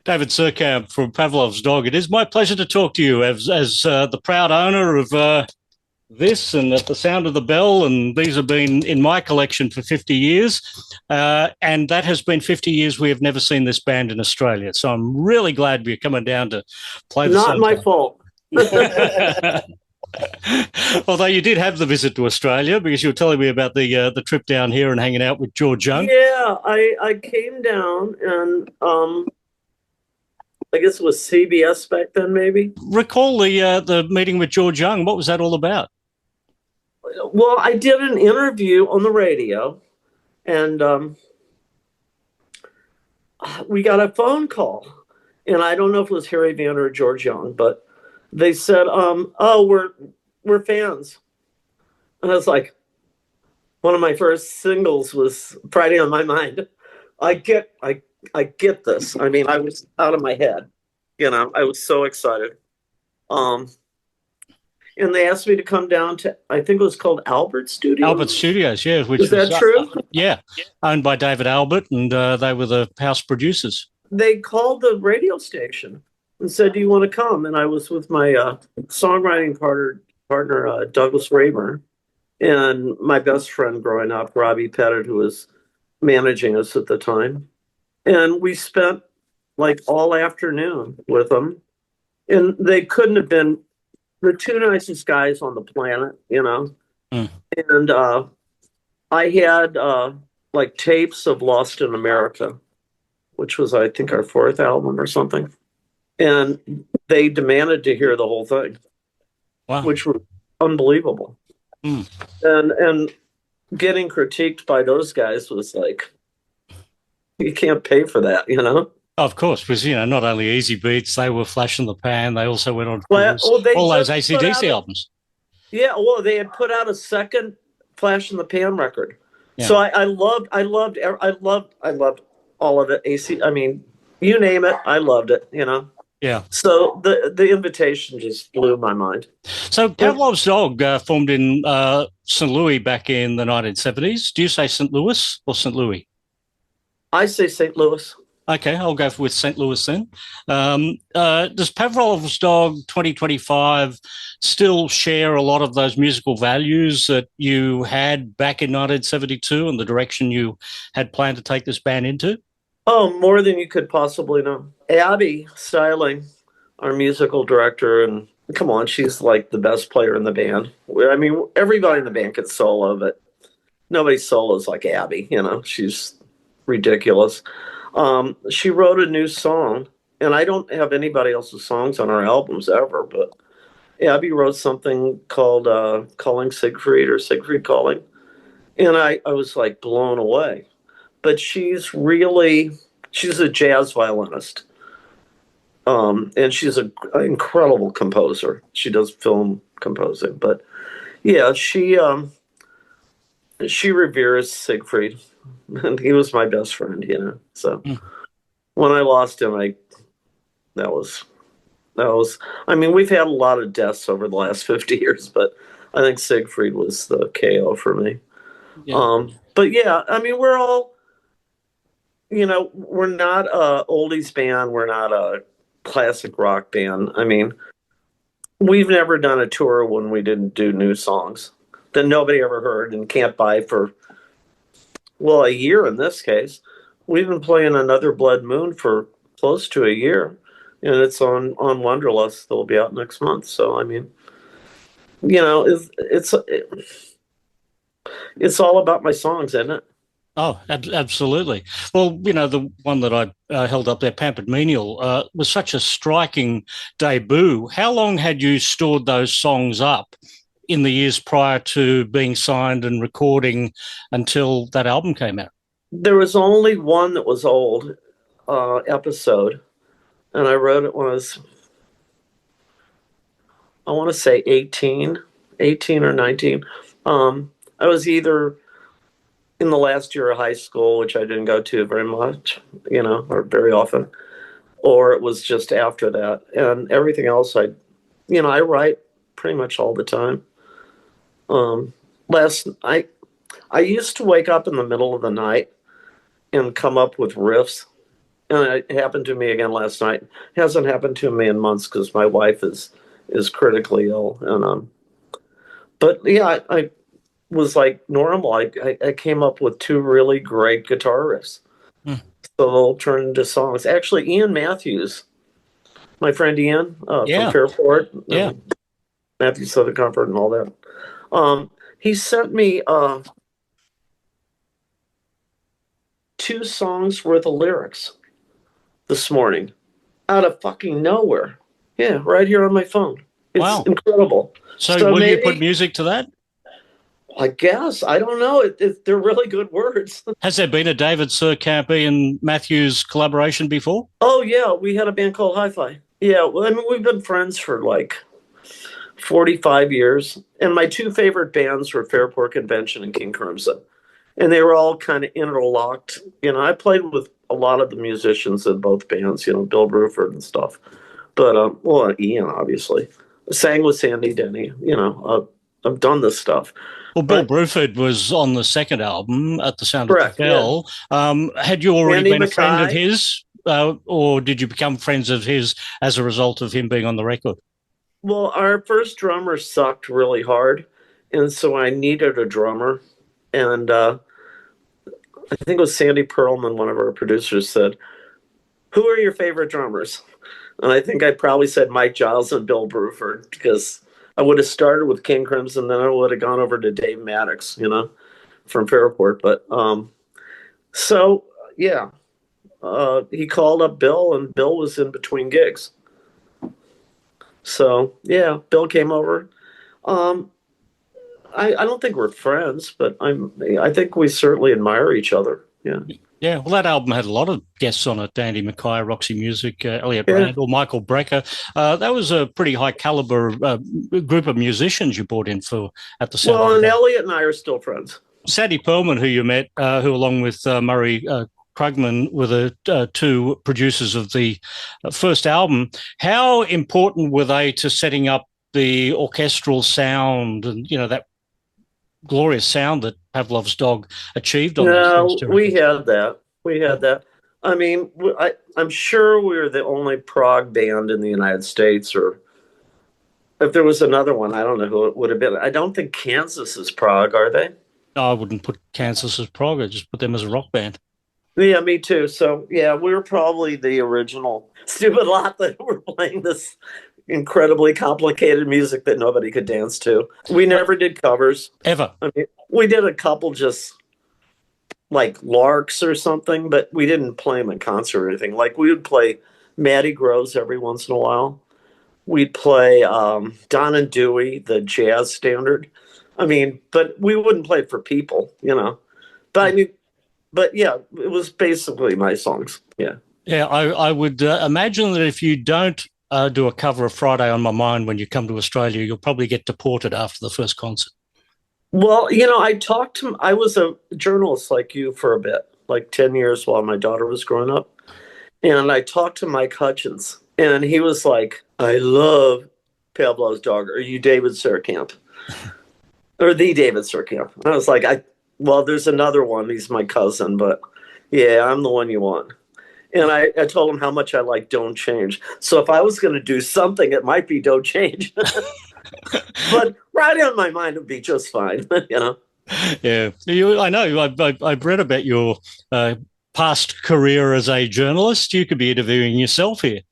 David Surkamp from Pavlov's Dog. It is my pleasure to talk to you as the proud owner of this and at the sound of the bell, and these have been in my collection for 50 years, and that has been 50 years we have never seen this band in Australia. So I'm really glad you're coming down to play the Not my fault. Although you did have the visit to Australia, because you were telling me about the trip down here and hanging out with George Young. Yeah, I came down and I guess it was CBS back then, maybe. Recall the meeting with George Young. What was that all about? Well, I did an interview on the radio, and we got a phone call, and I don't know if it was Harry Van or George Young, but they said, "Oh, we're fans," and I was like, one of my first singles was "Friday on My Mind." I get this. I mean, I was out of my head. You know, I was so excited. And they asked me to come down to, I think it was called Albert Studios. Albert Studios, yeah. Is that true? Yeah, owned by David Albert, and they were the house producers. They called the radio station and said, "Do you want to come?" And I was with my songwriting partner Douglas Rayburn, and my best friend growing up, Robbie Pettit, who was managing us at the time. And we spent like all afternoon with them. And they couldn't have been the two nicest guys on the planet, you know. Mm. And I had like tapes of Lost in America, which was, I think, our fourth album or something. And they demanded to hear the whole thing, wow, which was unbelievable. Mm. And getting critiqued by those guys was like, you can't pay for that, you know? Of course, because, you know, not only Easy Beats, they were Flash in the Pan. They also went on all those AC/DC albums. Yeah, well, they had put out a second Flash in the Pan record. Yeah. So I loved all of it. AC, I mean, you name it, I loved it, you know? Yeah. So the invitation just blew my mind. So Pavlov's Dog formed in St. Louis back in the 1970s. Do you say St. Louis or St. Louis? I say St. Louis. Okay, I'll go with St. Louis then. Does Pavlov's Dog 2025 still share a lot of those musical values that you had back in 1972 and the direction you had planned to take this band into? Oh, more than you could possibly know. Abby Styling, our musical director, and come on, she's like the best player in the band. I mean, everybody in the band could solo, but nobody solos like Abby, you know. She's ridiculous. She wrote a new song, and I don't have anybody else's songs on our albums ever, but Abby wrote something called Calling Siegfried or Siegfried Calling, and I was like blown away. But she's a jazz violinist, and she's an incredible composer. She does film composing, but yeah, she reveres Siegfried. And he was my best friend, you know. So when I lost him, that was. I mean, we've had a lot of deaths over the last 50 years, but I think Siegfried was the KO for me. Yeah. But yeah, I mean, we're all, you know, we're not a oldies band. We're not a classic rock band. I mean, we've never done a tour when we didn't do new songs that nobody ever heard and can't buy for, well, a year in this case. We've been playing Another Blood Moon for close to a year, and it's on Wonderlust. They'll be out next month. So, I mean, you know, it's all about my songs, isn't it? Oh, absolutely. Well, you know, the one that I held up there, Pampered Menial, was such a striking debut. How long had you stored those songs up in the years prior to being signed and recording until that album came out? There was only one that was old, Episode, and I wrote it when I was, I want to say 18 or 19. I was either in the last year of high school, which I didn't go to very much, you know, or very often, or it was just after that. And everything else, I write pretty much all the time. I used to wake up in the middle of the night and come up with riffs. And it happened to me again last night. It hasn't happened to me in months because my wife is critically ill. And but yeah, I was like normal. I came up with two really great guitar riffs. So they'll turn into songs. Actually, Ian Matthews, my friend Ian from Fairport, Matthews Southern Comfort and all that. He sent me 2 songs worth of lyrics this morning out of fucking nowhere. Yeah, right here on my phone. It's incredible. So will you put music to that? I guess. I don't know. They're really good words. Has there been a David Surkamp and Matthews collaboration before? Oh, yeah. We had a band called Hi-Fi. Yeah, well, I mean, we've been friends for like 45 years. And my 2 favorite bands were Fairport Convention and King Crimson. And they were all kind of interlocked. You know, I played with a lot of the musicians in both bands, you know, Bill Bruford and stuff. But, well, Ian, obviously. Sang with Sandy Denny. You know, I've done this stuff. Well, Bill Bruford was on the second album, At the Sound of the Bell. Yeah. Had you already been a friend of his, or did you become friends of his as a result of him being on the record? Well, our first drummer sucked really hard, and so I needed a drummer. And I think it was Sandy Pearlman, one of our producers, said, "Who are your favorite drummers?" And I think I probably said Mike Giles and Bill Bruford, because I would have started with King Crimson, then I would have gone over to Dave Maddox, you know, from Fairport. But so yeah, he called up Bill, and Bill was in between gigs. So yeah, Bill came over. I don't think we're friends, but I think we certainly admire each other. Yeah. Yeah, well, that album had a lot of guests on it. Andy Mackay, Roxy Music, Elliott, Randall, Michael Brecker. That was a pretty high caliber group of musicians you brought in for At the Sound. Well, and Elliott and I are still friends. Sadie Pearlman, who you met, who along with Murray Krugman were the 2 producers of the first album. How important were they to setting up the orchestral sound and, you know, that glorious sound that Pavlov's Dog achieved on No, we had that. We had that. I mean, I'm sure we were the only prog band in the United States, or if there was another one, I don't know who it would have been. I don't think Kansas is prog, are they? No, I wouldn't put Kansas as prog. I'd just put them as a rock band. Yeah, me too. So, yeah, we were probably the original stupid lot that were playing this incredibly complicated music that nobody could dance to. We never did covers. Ever. I mean, we did a couple just like larks or something, but we didn't play them in concert or anything. Like, we would play Matty Groves every once in a while. We'd play Don and Dewey, the jazz standard. I mean, but we wouldn't play for people, you know. But I mean, but yeah, it was basically my songs. Yeah. Yeah, I would imagine that if you don't do a cover of Friday on My Mind when you come to Australia, you'll probably get deported after the first concert. Well, you know, I was a journalist like you for a bit, like 10 years while my daughter was growing up. And I talked to Mike Hutchins, and he was like, "I love Pavlov's Dog. Are you David Surkamp?" Or the David Surkamp. And I was like, well, there's another one. He's my cousin, but yeah, I'm the one you want. And I told him how much I like Don't Change. So if I was going to do something, it might be Don't Change. But right in my mind, it would be just fine, you know? Yeah. I know. I've read about your past career as a journalist. You could be interviewing yourself here.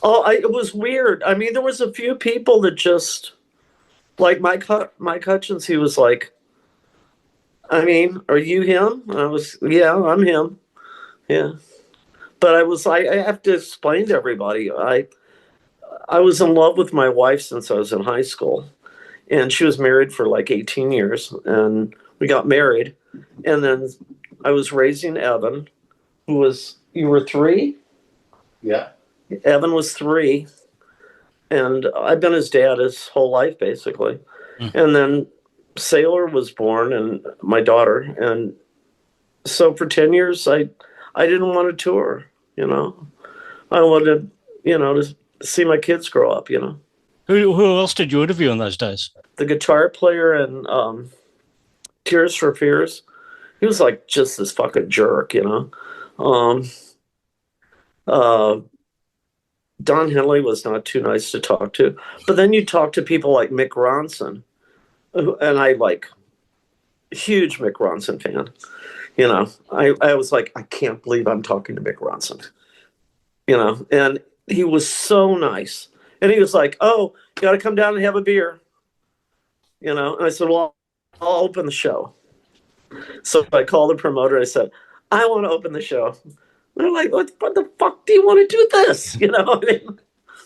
Oh, it was weird. I mean, there was a few people that just, like Mike Hutchins, he was like, I mean, are you him? I was, yeah, I'm him. Yeah. But I have to explain to everybody, I was in love with my wife since I was in high school, and she was married for like 18 years, and we got married, and then I was raising Evan, you were 3? Yeah. Evan was 3, and I've been his dad his whole life, basically. And then Sailor was born, and my daughter, and so for 10 years, I didn't want to tour, you know. I wanted, you know, to see my kids grow up, you know. Who else did you interview in those days? The guitar player in Tears for Fears. He was like just this fucking jerk, you know. Um, uh, Don Henley was not too nice to talk to. But then you talk to people like Mick Ronson, and I like huge Mick Ronson fan. You know, I was like, I can't believe I'm talking to Mick Ronson. You know, and he was so nice. And he was like, oh, you got to come down and have a beer. You know, and I said, well, I'll open the show. So I called the promoter. I said, I want to open the show. They're like, what the fuck do you want to do this? You know, I mean,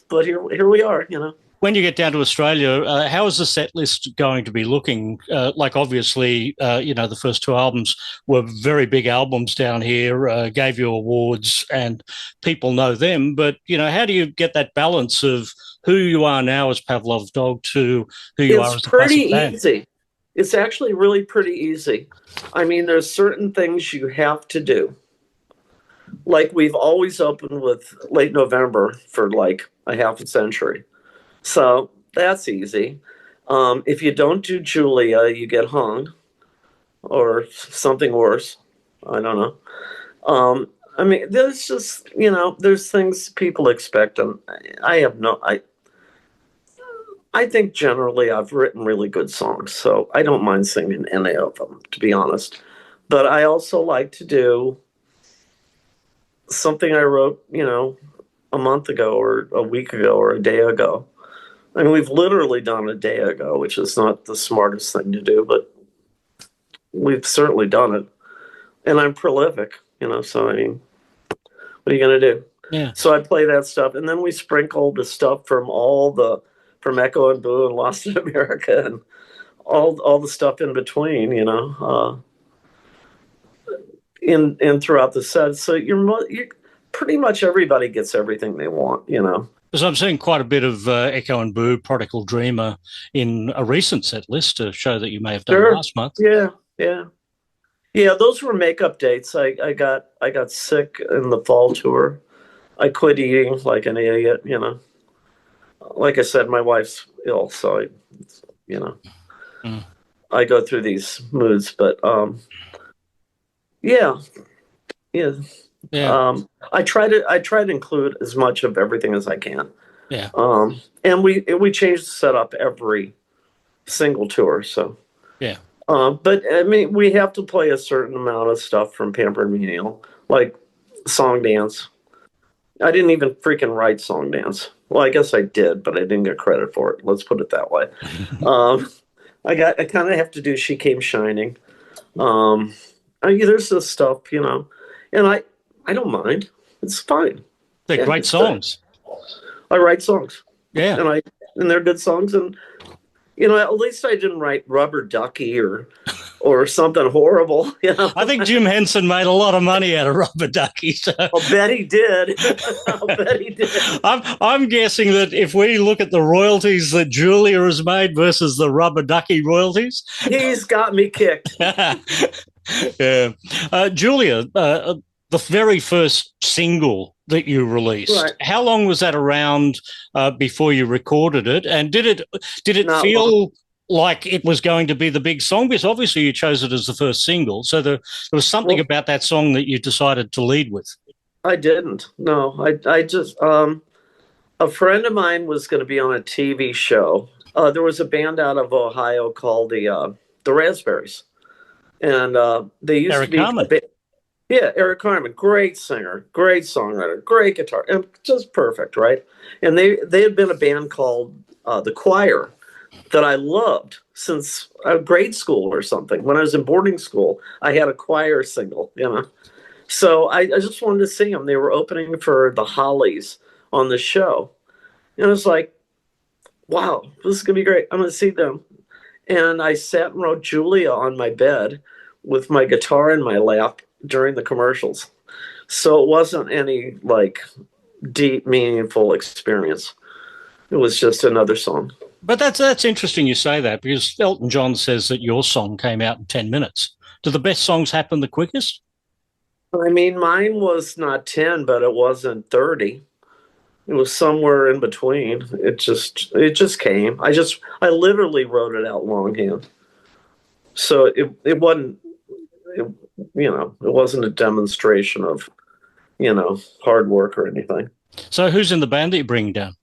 but here we are, you know. When you get down to Australia, how is the set list going to be looking? Like, obviously, the first two albums were very big albums down here, gave you awards, and people know them. But, how do you get that balance of who you are now as Pavlov's Dog to who you are as a classic band? It's pretty easy. It's actually really pretty easy. I mean, there's certain things you have to do. Like, we've always opened with Late November for like a half a century. So that's easy. If you don't do Julia, you get hung or something worse. I don't know. I mean, there's just, there's things people expect. And I think generally I've written really good songs, so I don't mind singing any of them, to be honest. But I also like to do something I wrote, a month ago or a week ago or a day ago. I mean, we've literally done a day ago, which is not the smartest thing to do, but we've certainly done it. And I'm prolific, so I mean, what are you going to do? Yeah. So I play that stuff. And then we sprinkle the stuff from Echo and Boo and Lost in America and all the stuff in between, in throughout the set. So you're pretty much everybody gets everything they want, Because I'm seeing quite a bit of Echo and Boo, Prodigal Dreamer in a recent set list, a show that you may have done last month. Yeah, those were makeup dates. I got sick in the fall tour. I quit eating like an idiot, Like I said, my wife's ill, so I go through these moods. But yeah. I try to include as much of everything as I can. Yeah. And we change the setup every single tour. So yeah. But I mean, we have to play a certain amount of stuff from Pampered Menial, like Song Dance. I didn't even freaking write Song Dance. Well, I guess I did, but I didn't get credit for it. Let's put it that way. I kind of have to do She Came Shining. There's this stuff, and I don't mind. It's fine. They're great songs. I write songs. Yeah. And they're good songs. And, at least I didn't write Rubber Ducky or something horrible. I think Jim Henson made a lot of money out of Rubber Ducky. So. I'll bet he did. I'm guessing that if we look at the royalties that Julia has made versus the Rubber Ducky royalties. He's got me kicked. Yeah. Julia, the very first single that you released, right. How long was that around before you recorded it? And did it feel like it was going to be the big song? Because obviously you chose it as the first single. So there was something about that song that you decided to lead with. I didn't. No, I just, a friend of mine was going to be on a TV show. There was a band out of Ohio called the Raspberries. And they used Eric to be Carmen. Yeah, Eric Carmen, great singer, great songwriter, great guitar, and just perfect, right? And they had been a band called The Choir that I loved since grade school or something. When I was in boarding school, I had a choir single, So I just wanted to see them. They were opening for the Hollies on the show. And I was like, wow, this is going to be great. I'm going to see them. And I sat and wrote Julia on my bed with my guitar in my lap during the commercials. So it wasn't any like deep, meaningful experience. It was just another song. But that's interesting you say that, because Elton John says that your song came out in 10 minutes. Do the best songs happen the quickest? I mean, mine was not 10, but it wasn't 30. It was somewhere in between. It just came. I literally wrote it out longhand. So it wasn't, it, it wasn't a demonstration of, hard work or anything. So who's in the band that you bring down?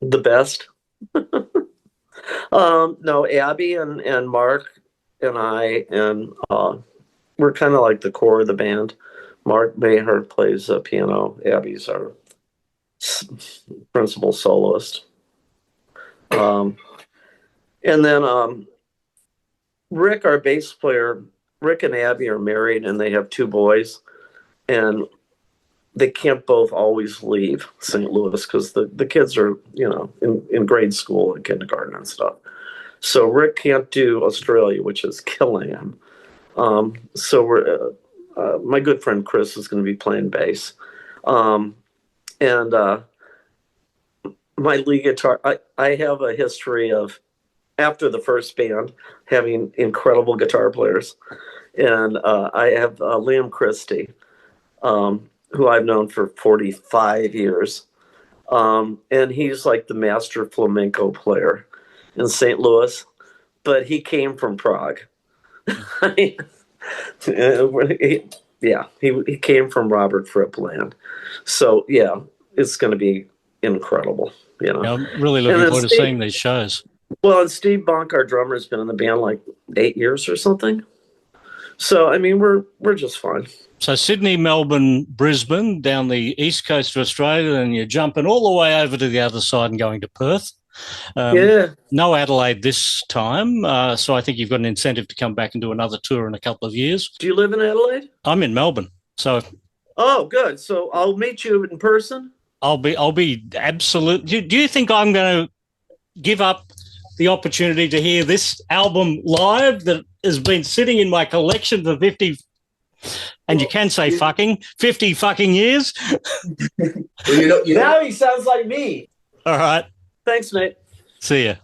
The best. No, Abby and Mark and I, and we're kind of like the core of the band. Mark Maher plays piano. Abby's our principal soloist. And then Rick, our bass player, Rick and Abby are married and they have 2 boys, and they can't both always leave St. Louis because the kids are, in grade school and kindergarten and stuff. So Rick can't do Australia, which is killing him. So we're my good friend Chris is going to be playing bass, and my lead guitar. I have a history of, after the first band, having incredible guitar players, and I have Liam Christie, who I've known for 45 years, and he's like the master flamenco player in St. Louis, but he came from Prague. He came from Robert Fripp land. So yeah, it's going to be incredible. I'm really looking forward to seeing these shows. Well, and Steve Bonk, our drummer, has been in the band like 8 years or something. So I mean, we're just fine. So Sydney, Melbourne, Brisbane, down the east coast of Australia, and you're jumping all the way over to the other side and going to Perth. No Adelaide this time, so I think you've got an incentive to come back and do another tour in a couple of years. Do you live in Adelaide? I'm in Melbourne, so. Oh, good. So I'll meet you in person. I'll be absolute. Do you think I'm going to give up the opportunity to hear this album live that has been sitting in my collection for 50? And you can say 50 fucking years. Well, now he sounds like me. All right. Thanks, Nate. See ya.